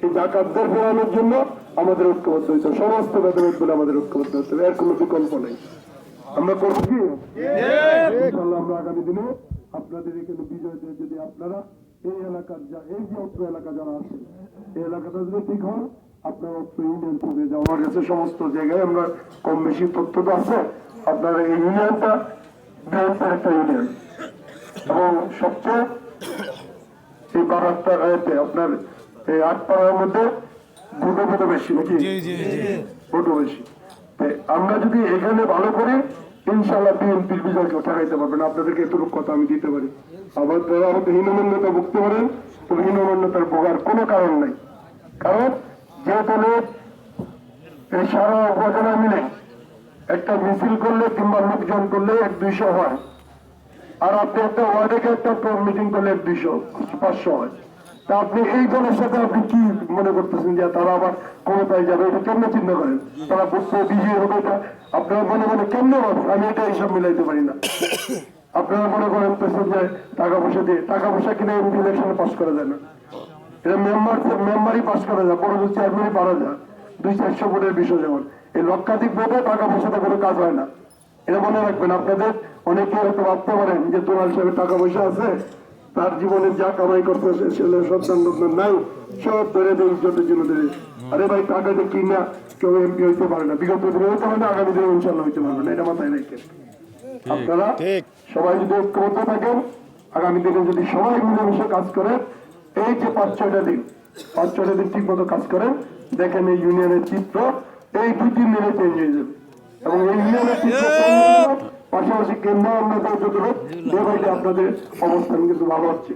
এই ডাকাতদের ফেরানোর জন্য আমাদের ঐক্যবদ্ধ হয়েছে, সমস্ত ভেদাভেদ বলে আমাদের ঐক্যবদ্ধ হতে হবে, এর কোনো বিকল্প নেই। আমরা করবো কি ইনশাআল্লাহ, আমরা আগামী দিনে আপনাদের এখানে বিজয় দিয়ে যদি আপনারা এই এলাকার এই যে অত্র এলাকা যারা আছে এই এলাকাটা যদি ঠিক হয়, আপনার অত্র ইউনিয়ন থেকে আমার কাছে সমস্ত জায়গায় আমরা কম বেশি তথ্য তো আছে, আপনার এই ইউনিয়নটা বৃহত্তর একটা ইউনিয়ন এবং সবচেয়ে এই বারাকটা গায়েতে আপনার এই 8 পাড়ার মধ্যে ভোটও বেশি নাকি ভোটও বেশি। আমরা যদি এখানে ভালো করি ইনশাআল্লাহ বিএনপির বিজয়কে ঠেকাইতে পারবেন, আপনাদেরকে এতটুকু কথা আমি দিতে পারি। আবার তারা হয়তো হীনমন্যতা ভুগতে পারেন, তো হীনমন্যতার ভোগার কোনো কারণ নাই, কারণ যে দলের এই সারা উপজেলা মিলে একটা মিছিল করলে কিংবা লোকজন করলে 100-200 হয়, আর আপনি একটা ওয়ার্ডে একটা মিটিং করলে 200-500 হয়। তা আপনি এই দলের সাথে আপনি কি মনে করতেছেন যে তারা আবার ক্ষমতায় যাবে? এটা কেমনে চিন্তা করেন? তারা বুঝতে বিজয়ী হবে, এটা আপনারা মনে মনে কেমনে হবে? আমি এটা হিসাব মিলাইতে পারি না। আপনারা মনে করেন যে টাকা পয়সা দিয়ে টাকা পয়সা কিনে এমপি ইলেকশনে পাস করা যায় না, এটা মেম্বারই পাস করা যায়, বড় চেয়ারম্যানই পারা যায়, 200-400 ভোটের বিষয়। যেমন এই লক্ষাধিক ভোটে টাকা পয়সাতে কোনো কাজ হয় না, এটা মনে রাখবেন। আপনাদের অনেকে হয়তো ভাবতে পারেন যে তোলাল সাহেবের টাকা পয়সা আছে, তার জীবনে যা কামাই করতেছে ছেলে সন্তান নাই সব ধরে ইজ্জতের জন্য ধরে। আরে ভাই, টাকাটা কিনা কেউ এমপি হইতে পারে না, বিগত দিনে হইতে পারে না, আগামী দিনে ইনশাল্লাহ হইতে পারবে না, এটা মাথায় রেখে আপনারা সবাই যদি ঐক্যবদ্ধ থাকেন, আগামী দিনে যদি সবাই মিলেমিশে কাজ করেন, এই যে 5-6টা দিন ঠিক মতো কাজ করেন, দেখেন এই ইউনিয়নের চিত্র এই 2-3 দিনে চেঞ্জ হয়ে যাবে। এবং এই ইউনিয়নের চিত্র পাশাপাশি কেন্দ্র আমরা আপনাদের অবস্থান কিন্তু ভালো হচ্ছে,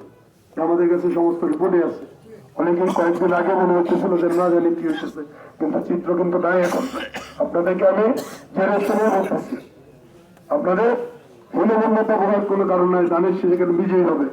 আমাদের কাছে সমস্ত রিপোর্টে আছে। অনেকেই কয়েকদিন আগে মনে হচ্ছিল যে না জানি কি হচ্ছে, কিন্তু চিত্র কিন্তু নাই এখন। আপনাদেরকে আমি জেনারেশনে বলতেছি, আপনাদের হীনমন্যতা ভোগার কোনো কারণ নাই, জানেন সে যেখানে বিজয়ী হবে।